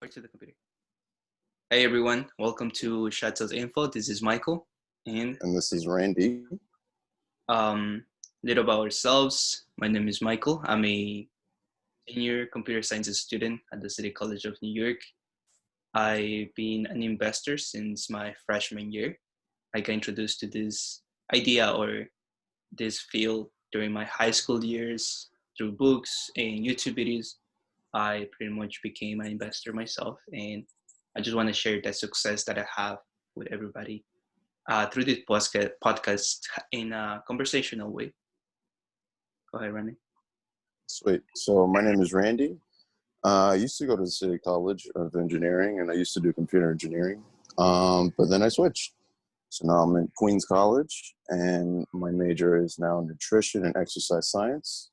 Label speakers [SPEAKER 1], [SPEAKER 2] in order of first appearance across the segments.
[SPEAKER 1] Or to the computer. Hey everyone, welcome to Shuttle's Info. This is Michael, and
[SPEAKER 2] And this is Randy.
[SPEAKER 1] um, little about ourselves. My name is Michael. I'm a senior computer sciences student at the City College of New York. I've been an investor since my freshman year. I got introduced to this idea or this field during my high school years through books and YouTube videos. I pretty much became an investor myself, and I just want to share that success that I have with everybody through this podcast in a conversational way. Go ahead, Ronnie.
[SPEAKER 2] Sweet. So my name is Randy. I used to go to the City College of Engineering, and I used to do computer engineering. But then I switched. So now I'm in Queens College, and my major is now nutrition and exercise science.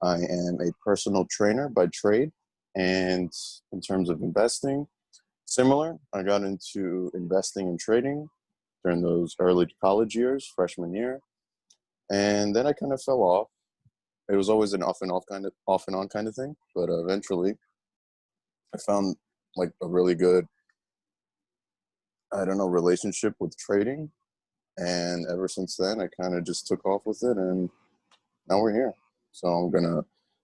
[SPEAKER 2] I am a personal trainer by trade, and in terms of investing, similar. I got into investing and trading during those early college years, freshman year, and then I kind of fell off. It was always an off and on kind of thing, but eventually I found like a really good, I don't know, relationship with trading, and ever since then I kind of just took off with it, and now we're here. So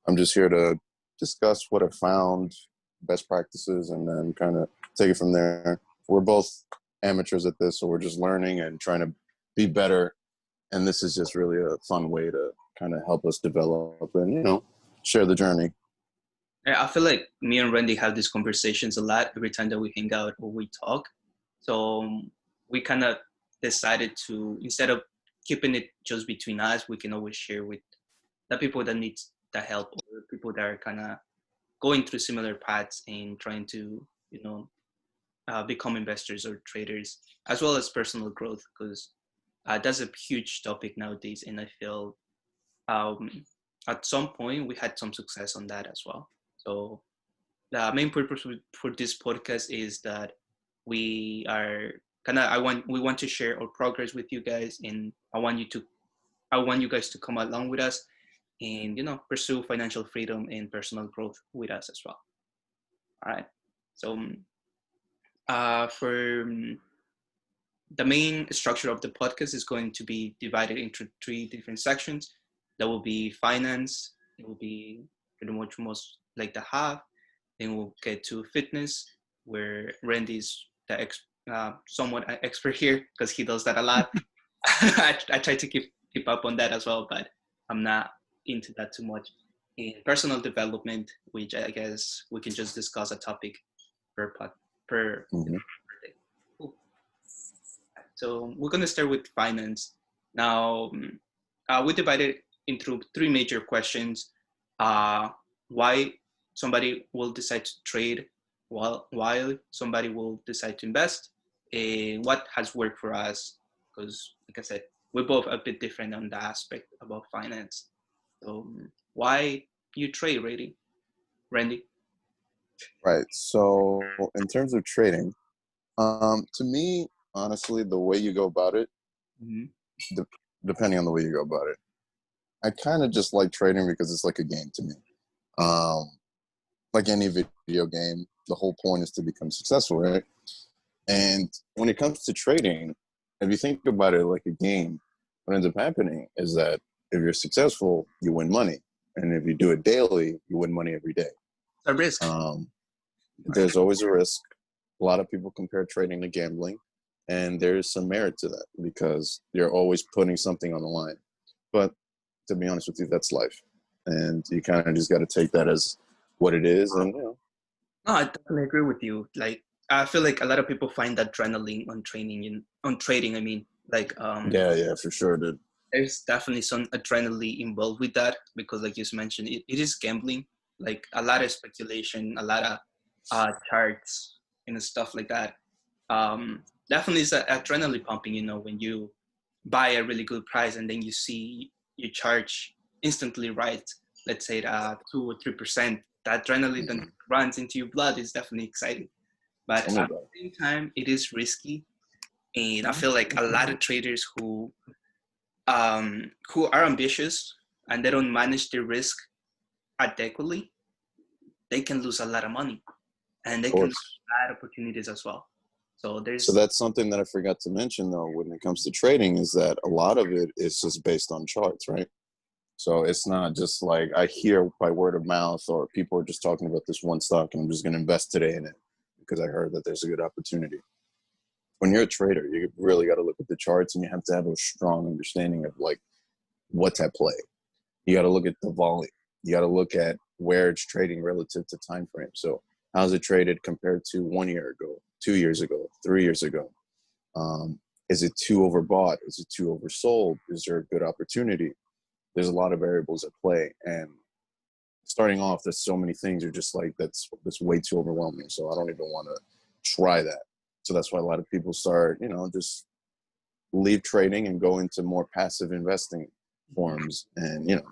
[SPEAKER 2] I'm just here to discuss what I found, best practices, and then kind of take it from there. We're both amateurs at this, so we're just learning and trying to be better, and this is just really a fun way to kind of help us develop and share the journey.
[SPEAKER 1] I feel like me and Randy have these conversations a lot every time that we hang out or we talk. So we kind of decided to, instead of keeping it just between us, we can always share with the people that need the help or people that are kind of going through similar paths and trying to, become investors or traders, as well as personal growth, because that's a huge topic nowadays. And I feel um, at some point we had some success on that as well. So the main purpose for this podcast is that we are we want to share our progress with you guys, and I want you guys to come along with us and pursue financial freedom and personal growth with us as well. All right. So for the main structure of the podcast is going to be divided into three different sections. That will be finance. It will be pretty much most like the half. Then we'll get to fitness, where Randy's somewhat an expert here because he does that a lot. I try to keep up on that as well, but I'm not into that too much. In personal development, which I guess we can just discuss a topic per
[SPEAKER 2] Mm-hmm.
[SPEAKER 1] day. Cool. So we're gonna start with finance. Now, we divided into three major questions. Why somebody will decide to trade, while somebody will decide to invest, and what has worked for us. Because, like I said, we're both a bit different on the aspect about finance. So, why you trade, Randy?
[SPEAKER 2] Right. So in terms of trading, to me, honestly, the way you go about it,
[SPEAKER 1] Mm-hmm.
[SPEAKER 2] de- depending on the way you go about it, I kind of just like trading because it's like a game to me. Um, like any video game, the whole point is to become successful, right? And when it comes to trading, if you think about it like a game, what ends up happening is that if you're successful, you win money. And if you do it daily, you win money every day.
[SPEAKER 1] A risk.
[SPEAKER 2] Um,
[SPEAKER 1] Right.
[SPEAKER 2] there's always a risk. A lot of people compare trading to gambling, and there's some merit to that because you're always putting something on the line. But to be honest with you, that's life. And you kind of just got to take that as what it is. And,
[SPEAKER 1] No, I definitely agree with you. Like, I feel like a lot of people find adrenaline on trading. I mean, like,
[SPEAKER 2] yeah, for sure, dude.
[SPEAKER 1] there's definitely some adrenaline involved with that because, like you just mentioned, it is gambling. Like a lot of speculation, a lot of charts and stuff like that. Definitely is adrenaline pumping. When you buy a really good price and then you see you charge instantly right. Let's say 2 or 3%. That adrenaline that
[SPEAKER 2] Mm-hmm.
[SPEAKER 1] runs into your blood is definitely exciting. But
[SPEAKER 2] Tell me
[SPEAKER 1] at
[SPEAKER 2] about
[SPEAKER 1] the same time, it is risky, and I feel like a lot of traders who are ambitious and they don't manage their risk adequately, they can lose a lot of money. and
[SPEAKER 2] Of
[SPEAKER 1] they can
[SPEAKER 2] course.
[SPEAKER 1] add opportunities as well. So
[SPEAKER 2] So
[SPEAKER 1] there's
[SPEAKER 2] that's something that I forgot to mention though, when it comes to trading, is that a lot of it is just based on charts, right? So it's not just like I hear by word of mouth or people are just talking about this one stock and I'm just going to invest today in it because I heard that there's a good opportunity. When you're a trader, you really got to look at the charts and you have to have a strong understanding of like what's at play. You got to look at the volume. You got to look at where it's trading relative to time frame. So how's it traded compared to 1 year ago, 2 years ago, 3 years ago? Is it too overbought? Is it too oversold? Is there a good opportunity? There's a lot of variables at play, and starting off, there's so many things. You're just like that's way too overwhelming. So I don't even want to try that. So that's why a lot of people start, just leave trading and go into more passive investing forms, and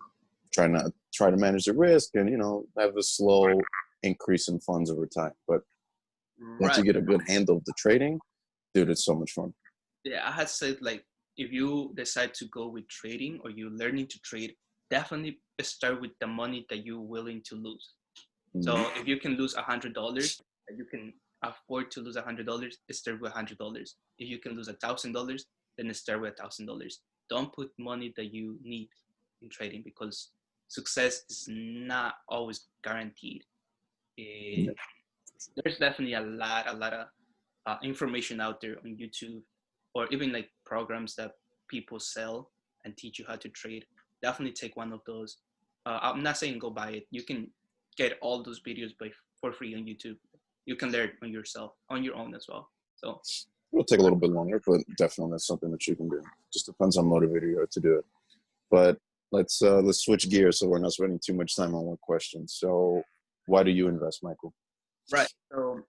[SPEAKER 2] try to manage the risk, and have a slow increase in funds over time. But once
[SPEAKER 1] right.
[SPEAKER 2] you get a good handle of the trading, dude, it's so much fun.
[SPEAKER 1] Yeah, I had said like if you decide to go with trading or you're learning to trade, definitely start with the money that you're willing to lose.
[SPEAKER 2] Mm-hmm.
[SPEAKER 1] So if you can lose $100, you can afford to lose $100, start with $100. If you can lose $1,000, then start with $1,000. Don't put money that you need in trading because success is not always guaranteed.
[SPEAKER 2] Yeah.
[SPEAKER 1] Eh, there's definitely a lot of information out there on YouTube, or even like programs that people sell and teach you how to trade. Definitely take one of those. I'm not saying go buy it. You can get all those videos for free on YouTube. You can learn on yourself, on your own as well. So
[SPEAKER 2] It'll take a little bit longer, but definitely that's something that you can do. Just depends on motivated you are to do it. But let's switch gears so we're not spending too much time on one question. So why do you invest, Michael?
[SPEAKER 1] right. So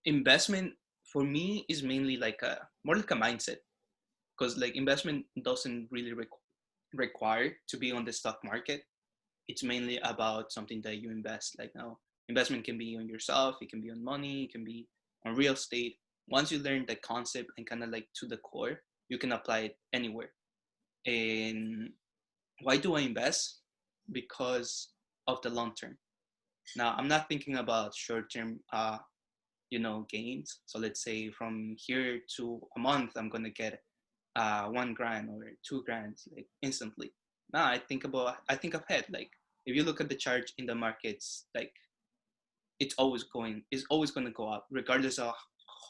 [SPEAKER 1] investment for me is mainly like a more like a mindset, because like investment doesn't really require to be on the stock market. It's mainly about something that you invest. Like now, investment can be on yourself, it can be on money, it can be on real estate. Once you learn the concept and kind of like to the core, you can apply it anywhere. And why do I invest? Because of the long term. Now, I'm not thinking about short term, gains. So let's say from here to a month, I'm gonna get 1 grand or 2 grand like instantly. Now I think ahead. Like if you look at the chart in the markets, like it's always gonna go up, regardless of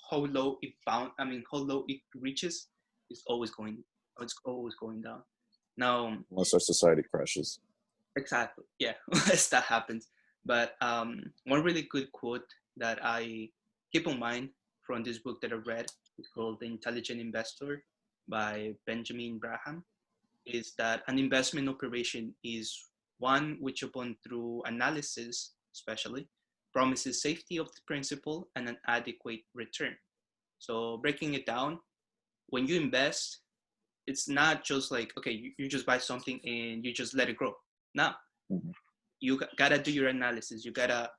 [SPEAKER 1] how low it bound. I mean, how low it reaches, it's always going down. Now,
[SPEAKER 2] Unless our society crashes.
[SPEAKER 1] exactly, yeah, as that happens. But one really good quote that I keep in mind from this book that I read is called The Intelligent Investor by Benjamin Graham, is that an investment operation is one which, upon through analysis, especially, promises safety of the principal and an adequate return. So breaking it down, when you invest, it's not just like, okay, you just buy something and you just let it grow. Now,
[SPEAKER 2] Mm-hmm.
[SPEAKER 1] you gotta do your analysis. You gotta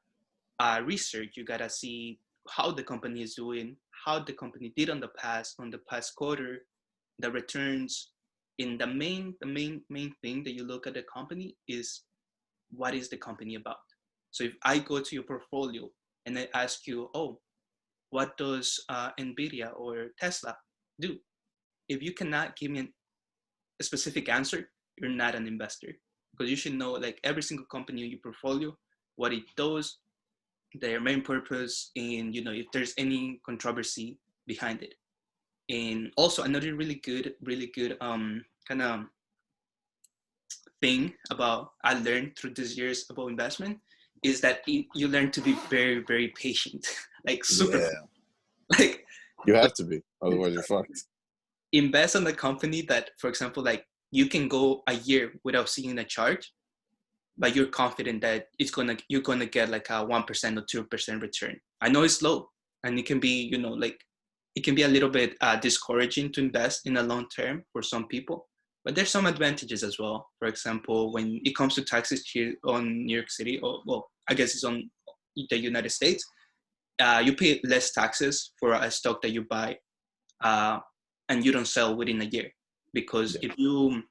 [SPEAKER 1] research. You gotta see how the company is doing, how the company did on the past quarter, the returns. In the main thing that you look at the company is what is the company about. So if I go to your portfolio and I ask you, oh, what does Nvidia or Tesla do? If you cannot give me a specific answer, you're not an investor, because you should know like every single company in your portfolio, what it does, their main purpose, and if there's any controversy behind it. And also another really good kind of thing about I learned through these years about investment is that you learn to be very very patient, like super
[SPEAKER 2] Yeah,
[SPEAKER 1] like
[SPEAKER 2] you
[SPEAKER 1] like
[SPEAKER 2] have to be, otherwise you're fucked.
[SPEAKER 1] invest in a company that, for example, like you can go a year without seeing a chart, but you're confident that you're gonna get like a 1% or 2% return. I know it's low, and it can be like it can be a little bit discouraging to invest in a long term for some people, but there's some advantages as well. For example, when it comes to taxes here on New York City, or well, I guess it's on the United States, you pay less taxes for a stock that you buy uh, and you don't sell within a year, because
[SPEAKER 2] Yeah.
[SPEAKER 1] if you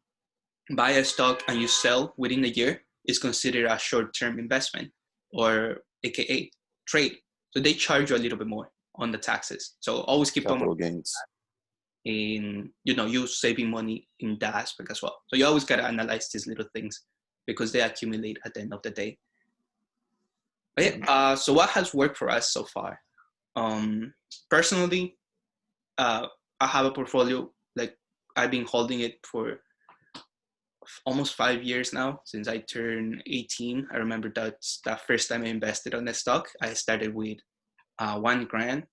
[SPEAKER 1] buy a stock and you sell within a year, it's considered a short-term investment, or AKA trade. So they charge you a little bit more on the taxes. So always keep on
[SPEAKER 2] Capital gains.
[SPEAKER 1] in, you saving money in that aspect as well. So you always got to analyze these little things because they accumulate at the end of the day. But yeah, so what has worked for us so far? Personally, I have a portfolio, like I've been holding it for almost 5 years now, since I turned 18. I remember that's the first time I invested on a stock. I started with 1 grand,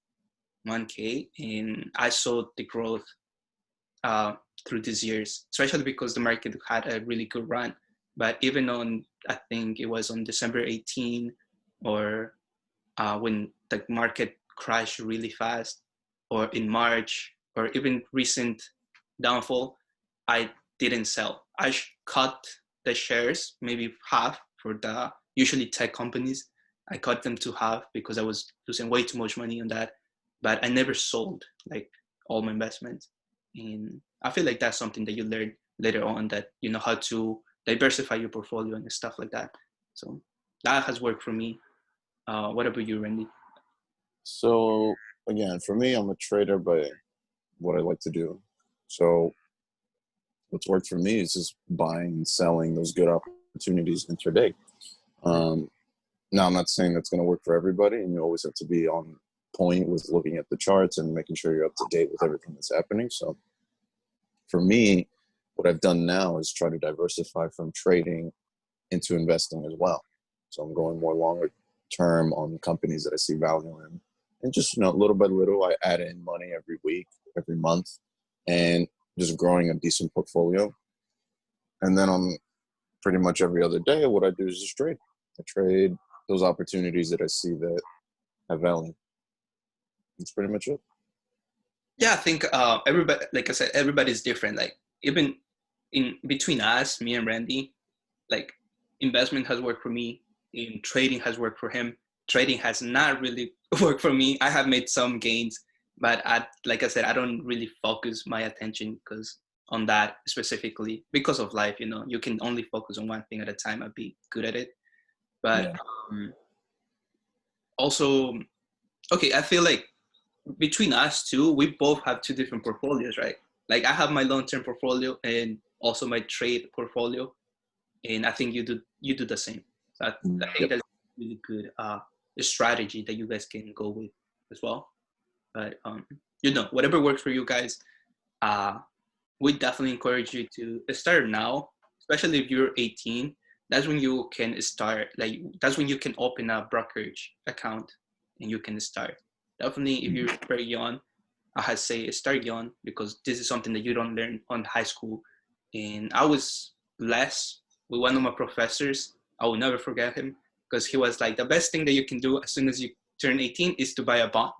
[SPEAKER 1] 1K, and I saw the growth through these years, especially because the market had a really good run. But even on, I think it was on December 18, or when the market crashed really fast, or in March, or even recent downfall, I didn't sell. I cut the shares, maybe half for the usually tech companies. I cut them to half because I was losing way too much money on that. But I never sold like all my investments. And I feel like that's something that you learn later on, that you know how to diversify your portfolio and stuff like that. So that has worked for me. What about you, Randy?
[SPEAKER 2] So again, for me, I'm a trader by what I like to do. So what's worked for me is just buying and selling those good opportunities intraday. Um, Now, I'm not saying that's going to work for everybody, and you always have to be on point with looking at the charts and making sure you're up to date with everything that's happening. So for me, what I've done now is try to diversify from trading into investing as well. So I'm going more longer term on companies that I see value in. And just, little by little, I add in money every week, every month, and just growing a decent portfolio. And then on pretty much every other day, what I do is just trade. I trade those opportunities that I see that have value. That's pretty much it.
[SPEAKER 1] Yeah, I think everybody, like I said, everybody's different. Like even in between us, me and Randy, like investment has worked for me, in trading has worked for him. Trading has not really worked for me. I have made some gains, but like I said, I don't really focus my attention because on that specifically because of life. You can only focus on one thing at a time and be good at it. But
[SPEAKER 2] Yeah.
[SPEAKER 1] also, okay, I feel like between us two, we both have two different portfolios, right? Like I have my long-term portfolio and also my trade portfolio, and I think you do the same. So I think
[SPEAKER 2] Yep.
[SPEAKER 1] that's a really good strategy that you guys can go with as well. But whatever works for you guys, uh, we definitely encourage you to start now, especially if you're 18. That's when you can start. Like that's when you can open a brokerage account and you can start. Definitely, if you're very young, I say start young because this is something that you don't learn on high school. And I was blessed with one of my professors. I will never forget him because he was like, the best thing that you can do as soon as you turn 18 is to buy a bond.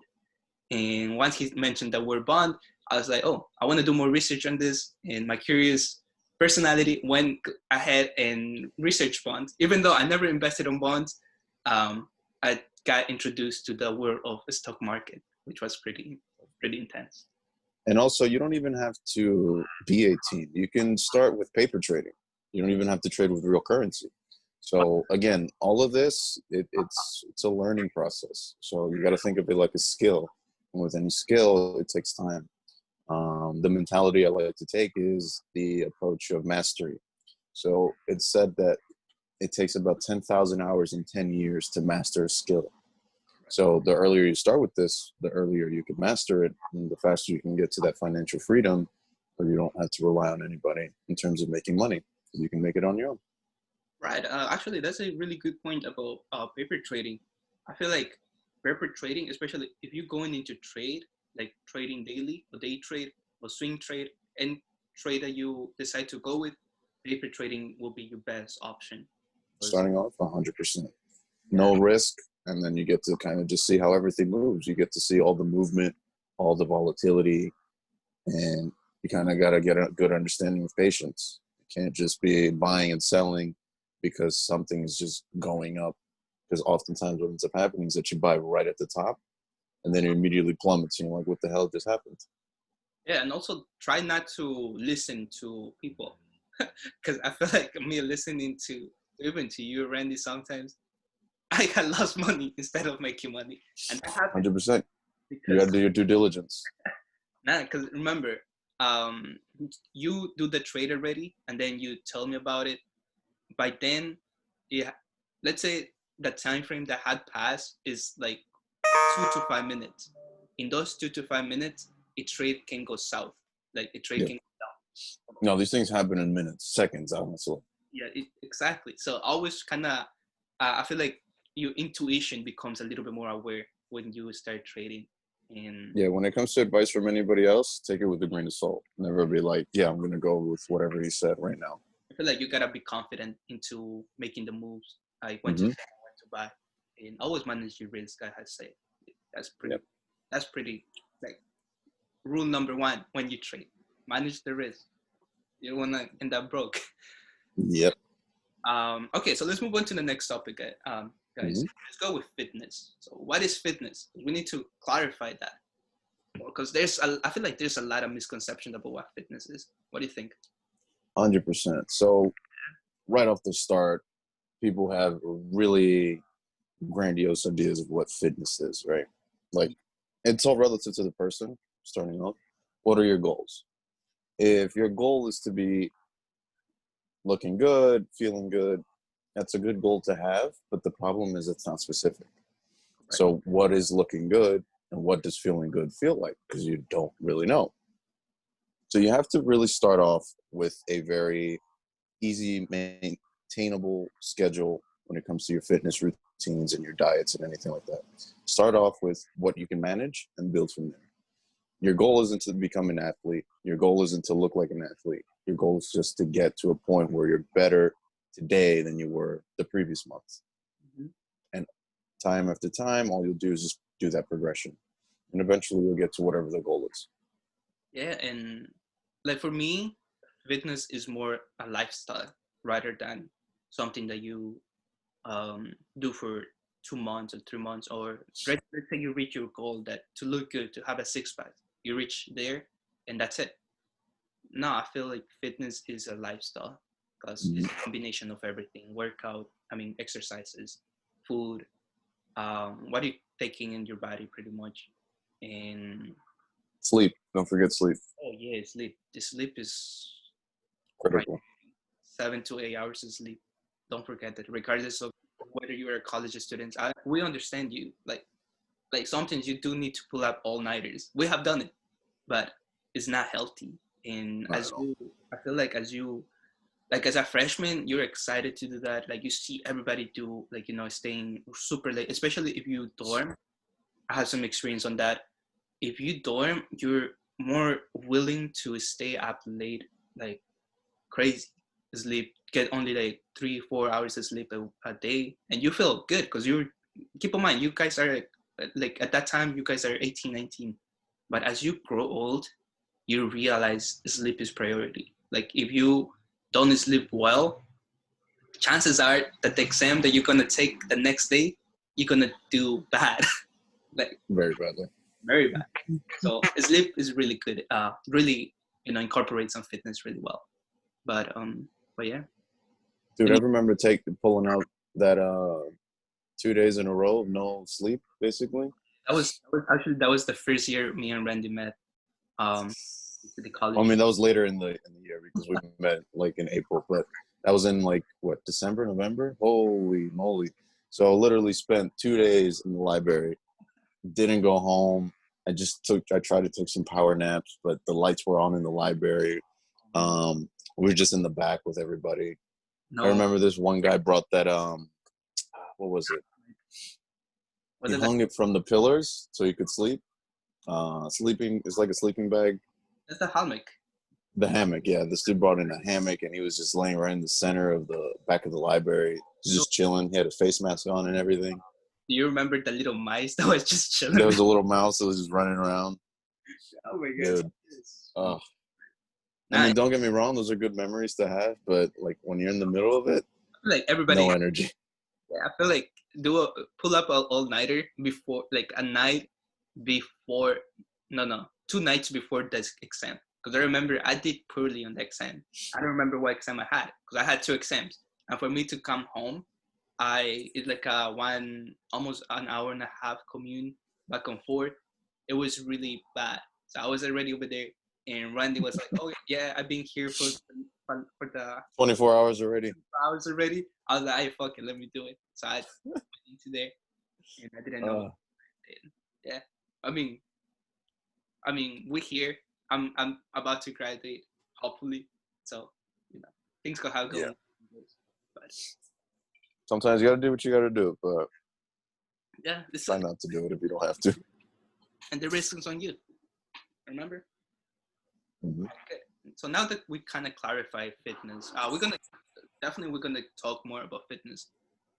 [SPEAKER 1] And once he mentioned the word bond, I was like, oh, I want to do more research on this. And my curious personality went ahead and researched bonds. Even though I never invested on bonds, I got introduced to the world of the stock market, which was pretty intense.
[SPEAKER 2] And also, you don't even have to be 18. You can start with paper trading. You don't even have to trade with real currency. So again, all of this, it's a learning process. So you got to think of it like a skill. And with any skill, it takes time. The mentality I like to take is the approach of mastery. So it's said that it takes about 10,000 hours in 10 years to master a skill. So the earlier you start with this, the earlier you can master it, and the faster you can get to that financial freedom, where you don't have to rely on anybody in terms of making money. You can make it on your own.
[SPEAKER 1] Right. Actually, that's a really good point about paper trading. I feel like paper trading, especially if you're going into trade, like trading daily or day trade or swing trade, and trade that you decide to go with, paper trading will be your best option. Because
[SPEAKER 2] Starting off 100%,
[SPEAKER 1] yeah,
[SPEAKER 2] no risk, and then you get to kind of just see how everything moves. You get to see all the movement, all the volatility, and you kind of got to get a good understanding of patience. You can't just be buying and selling because something is just going up. Because oftentimes what ends up happening is that you buy right at the top, and then it immediately plummets. And you're like, what the hell just happened?
[SPEAKER 1] yeah, and also try not to listen to people, because I feel like me listening to even to you, Randy, sometimes I had lost money instead of making money, and that happened
[SPEAKER 2] 100%. You got
[SPEAKER 1] because
[SPEAKER 2] to do your due diligence.
[SPEAKER 1] because remember, um, you do the trade already, and then you tell me about it. By then, yeah, let's say the time frame that had passed is like 2 to 5 minutes. In those 2 to 5 minutes, a trade can go south. Like a trade
[SPEAKER 2] Yeah.
[SPEAKER 1] can go down.
[SPEAKER 2] No, these things happen in minutes, seconds, honestly.
[SPEAKER 1] Yeah, exactly. So always kind of, I feel like your intuition becomes a little bit more aware when you start trading. And
[SPEAKER 2] Yeah, when it comes to advice from anybody else, take it with a grain of salt. Never be like, yeah, I'm going to go with whatever he said right now.
[SPEAKER 1] I feel like you gotta be confident into making the moves, like when to
[SPEAKER 2] Mm-hmm.
[SPEAKER 1] sell and when to buy, and always manage your risk. I say that's pretty.
[SPEAKER 2] Yep.
[SPEAKER 1] That's pretty like rule number one when you trade: manage the risk. You don't wanna end up broke.
[SPEAKER 2] Yep.
[SPEAKER 1] Okay, so let's move on to the next topic, guys.
[SPEAKER 2] Mm-hmm.
[SPEAKER 1] Let's go with fitness. So, what is fitness? We need to clarify that because I feel like there's a lot of misconceptions about what fitness is. What do you think?
[SPEAKER 2] 100%. So, right off the start, people have really grandiose ideas of what fitness is, right? Like, it's all relative to the person starting off. What are your goals? If your goal is to be looking good, feeling good, that's a good goal to have. But the problem is it's not specific.
[SPEAKER 1] Right.
[SPEAKER 2] So, what is looking good and what does feeling good feel like? Because you don't really know. So, you have to really start off with a very easy, maintainable schedule when it comes to your fitness routines and your diets and anything like that. Start off with what you can manage and build from there. Your goal isn't to become an athlete. Your goal isn't to look like an athlete. Your goal is just to get to a point where you're better today than you were the previous month.
[SPEAKER 1] Mm-hmm.
[SPEAKER 2] And time after time, all you'll do is just do that progression. And eventually you'll get to whatever the goal is.
[SPEAKER 1] Yeah, and like for me, fitness is more a lifestyle rather than something that you do for 2 months or 3 months. Or let's say you reach your goal that to look good, to have a six pack, you reach there, and that's it. No, I feel like fitness is a lifestyle because it's a combination of everything: workout, I mean, exercises, food, what are you taking in your body, pretty much, and
[SPEAKER 2] Sleep. Don't forget sleep.
[SPEAKER 1] oh yeah, sleep. The sleep is right.
[SPEAKER 2] Critical.
[SPEAKER 1] 7 to 8 hours of sleep. Don't forget that, regardless of whether you are a college student. We understand you. Like sometimes you do need to pull up all nighters. We have done it, but it's not healthy. And
[SPEAKER 2] Not at all.
[SPEAKER 1] I feel like as a freshman, you're excited to do that. Like you see everybody do, like staying super late, especially if you dorm. I have some experience on that. If you dorm, you're more willing to stay up late, like crazy, sleep, get only like 3 4 hours of sleep a day, and you feel good because you keep in mind you guys are like at that time you guys are 18 19, but as you grow old you realize sleep is priority. Like if you don't sleep well, chances are that the exam that you're gonna take the next day you're gonna do bad. Like
[SPEAKER 2] Very badly.
[SPEAKER 1] very bad. So sleep is really good, really incorporates some fitness really well. But yeah.
[SPEAKER 2] Dude, I
[SPEAKER 1] And
[SPEAKER 2] remember pulling out that 2 days in a row of no sleep, basically.
[SPEAKER 1] that was the first year me and Randy met. To the
[SPEAKER 2] I
[SPEAKER 1] college.
[SPEAKER 2] mean, that was later in the year because we met like in April, but that was in like what, December, November? Holy moly! So I literally spent 2 days in the library. Didn't go home. I tried to take some power naps, but the lights were on in the library. We were just in the back with everybody. I
[SPEAKER 1] No,
[SPEAKER 2] remember this one guy brought that what was it?
[SPEAKER 1] was
[SPEAKER 2] He
[SPEAKER 1] it like
[SPEAKER 2] hung it from the pillars so he could sleep. Sleeping is like a sleeping bag.
[SPEAKER 1] that's the hammock?
[SPEAKER 2] The hammock, yeah. This dude brought in a hammock and he was just laying right in the center of the back of the library,
[SPEAKER 1] So
[SPEAKER 2] just chilling. He had a face mask on and everything.
[SPEAKER 1] do you remember the little mice that was just chilling?
[SPEAKER 2] There was a little mouse that was just running around.
[SPEAKER 1] Oh my god.
[SPEAKER 2] Dude, I
[SPEAKER 1] Nah,
[SPEAKER 2] mean, don't get me wrong; those are good memories to have. But like when you're in the middle of it,
[SPEAKER 1] like everybody,
[SPEAKER 2] no energy.
[SPEAKER 1] I feel like pull up an all nighter before, like a night before, no, 2 nights before this exam. Because I remember I did poorly on the exam. I don't remember what exam I had because I had two exams, and for me to come home, it's like a almost an hour and a half commute back and forth. It was really bad. So I was already over there, and Randy was like, "Oh yeah, I've been here for the
[SPEAKER 2] 24 hours already.
[SPEAKER 1] hours already." I was like, "Hey, fuck it, let me do it." So I went into there, and I didn't know.
[SPEAKER 2] Uh,
[SPEAKER 1] And yeah, I mean, we're here. I'm about to graduate, hopefully. So things go how it
[SPEAKER 2] yeah.
[SPEAKER 1] goes. But
[SPEAKER 2] Sometimes you got to do what you got to do, but
[SPEAKER 1] yeah, it's
[SPEAKER 2] try not to do it if you don't have to.
[SPEAKER 1] and the risk is on you. Remember?
[SPEAKER 2] Mm-hmm.
[SPEAKER 1] Okay. So now that we kind of clarify fitness, we're gonna talk more about fitness,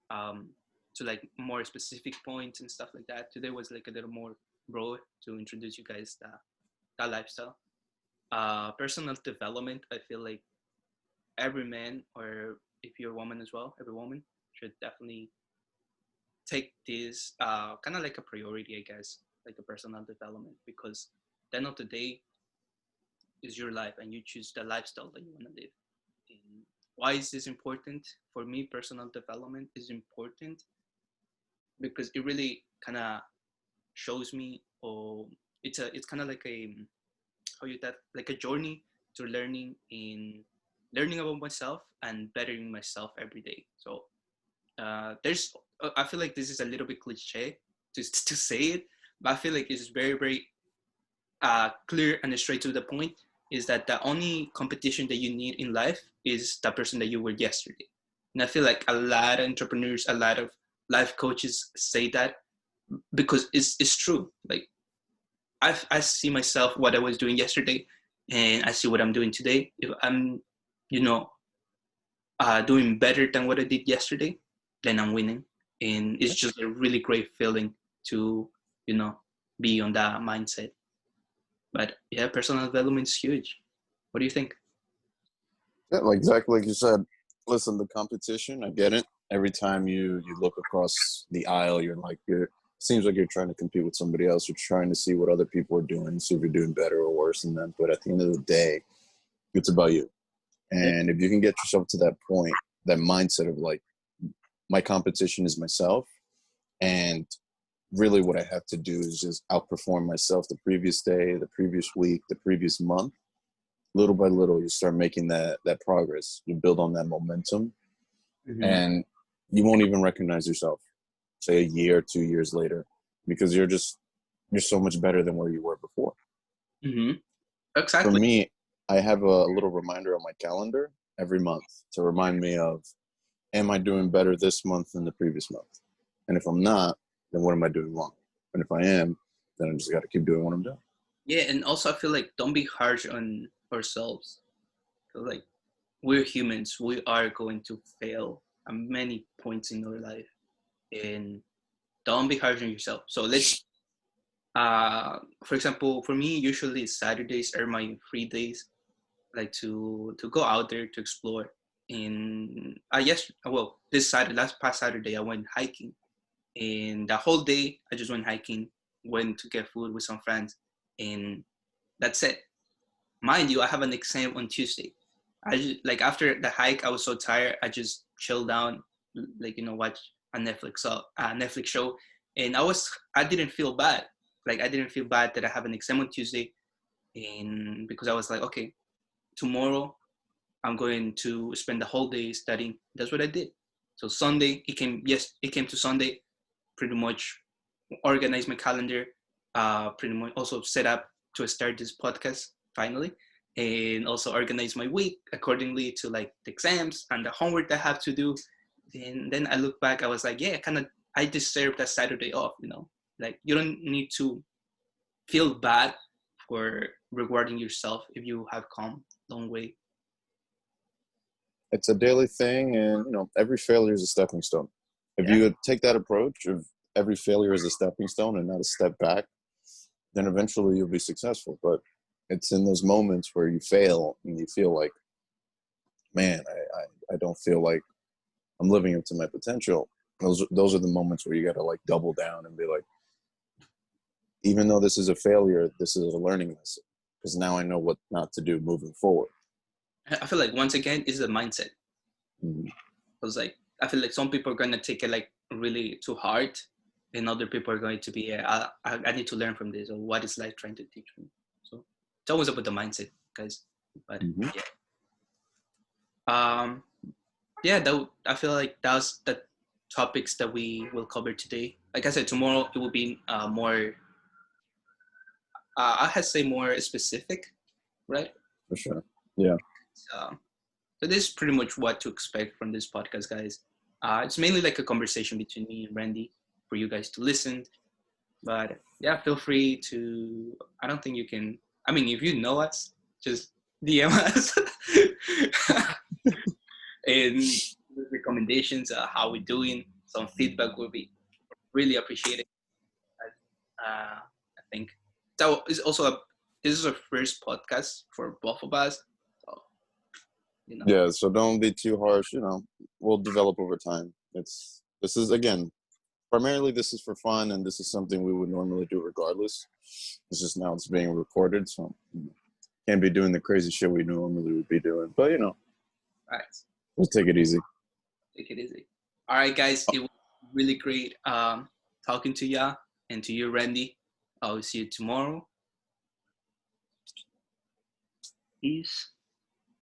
[SPEAKER 1] um, to like more specific points and stuff like that. Today was like a little more broad to introduce you guys that lifestyle. Personal development. I feel like every man, or if you're a woman as well, every woman should definitely take this kind of like a priority, I guess, like a personal development, because at the end of the day is your life and you choose the lifestyle that you want to live. And why is this important? For me, personal development is important because it really kind of shows me, or it's kind of like a how you that like a journey to learning about myself and bettering myself every day. So there's I feel like this is a little bit cliche to say it, but I feel like it's very very clear and straight to the point. Is that the only competition that you need in life is the person that you were yesterday? And I feel like a lot of entrepreneurs, a lot of life coaches say that because it's true. Like I see myself what I was doing yesterday, and I see what I'm doing today. If I'm, you know, doing better than what I did yesterday, then I'm winning. And it's just a really great feeling to, you know, be on that mindset. But yeah, personal development is huge. What do you think?
[SPEAKER 2] Yeah, like exactly like you said. Listen, the competition, I get it. Every time you look across the aisle, you're like you're seems like you're trying to compete with somebody else. You're trying to see what other people are doing, see if you're doing better or worse than them. But at the end of the day, it's about you.
[SPEAKER 1] Yeah.
[SPEAKER 2] And if you can get yourself to that point, that mindset of like, my competition is myself, and really what I have to do is just outperform myself the previous day, the previous week, the previous month. Little by little, you start making that progress. You build on that momentum,
[SPEAKER 1] Mm-hmm.
[SPEAKER 2] and you won't even recognize yourself, say a year, 2 years later, because you're so much better than where you were before.
[SPEAKER 1] Mm-hmm.
[SPEAKER 2] For
[SPEAKER 1] Exactly.
[SPEAKER 2] me, I have a little reminder on my calendar every month to remind me of, am I doing better this month than the previous month? And if I'm not, then what am I doing wrong? And if I am, then I just got to keep doing what I'm doing.
[SPEAKER 1] Yeah, and also I feel like don't be harsh on ourselves. Like we're humans, we are going to fail at many points in our life, and don't be harsh on yourself. So let's, for example, for me, usually Saturdays are my free days, like to go out there to explore. And yes, well, this Saturday, last past Saturday, I went hiking, and the whole day I just went hiking, went to get food with some friends, and that's it. Mind you, I have an exam on Tuesday. I just, like after the hike, I was so tired. I just chilled down, like watch a Netflix show, and I didn't feel bad. Like I didn't feel bad that I have an exam on Tuesday, and because I was like, okay, tomorrow I'm going to spend the whole day studying. That's what I did. So Sunday, it came. Yes, it came to Sunday. Pretty much organize my calendar. Pretty much also set up to start this podcast finally, and also organize my week accordingly to like the exams and the homework that I have to do. And then I look back. I was like, yeah, kind of. I deserve that Saturday off. Like you don't need to feel bad for rewarding yourself if you have come a long way.
[SPEAKER 2] It's a daily thing, and every failure is a stepping stone. If
[SPEAKER 1] Yeah.
[SPEAKER 2] you take that approach of every failure is a stepping stone and not a step back, then eventually you'll be successful. But it's in those moments where you fail and you feel like, man, I don't feel like I'm living up to my potential. Those are the moments where you got to like double down and be like, even though this is a failure, this is a learning lesson, because now I know what not to do moving forward.
[SPEAKER 1] I feel like once again is the mindset.
[SPEAKER 2] Mhm.
[SPEAKER 1] I was like, I feel like some people are gonna take it like really too hard, and other people are going to be, yeah, I need to learn from this, or what is life trying to teach me. So it's always about the mindset, guys. But
[SPEAKER 2] Hmm.
[SPEAKER 1] yeah, um, yeah, I feel like that's the topics that we will cover today. Like I said, tomorrow it will be more, I had to say more specific, right?
[SPEAKER 2] For sure. Yeah.
[SPEAKER 1] So, so this is pretty much what to expect from this podcast, guys. It's mainly like a conversation between me and Randy for you guys to listen. But yeah, feel free to. I don't think you can. I mean, if you know us, just DM us and recommendations, how we're doing. Some feedback will be really appreciated. I think that is also this is our first podcast for both of us. So you know,
[SPEAKER 2] Yeah. So don't be too harsh. You know, we'll develop over time. This is again primarily this is for fun, and this is something we would normally do regardless. It's just now it's being recorded, so can't be doing the crazy shit we normally would be doing. But
[SPEAKER 1] all right,
[SPEAKER 2] we'll take it easy.
[SPEAKER 1] take it easy. All right, guys, it was really great talking to ya and to you, Randy. I'll see you tomorrow. Peace.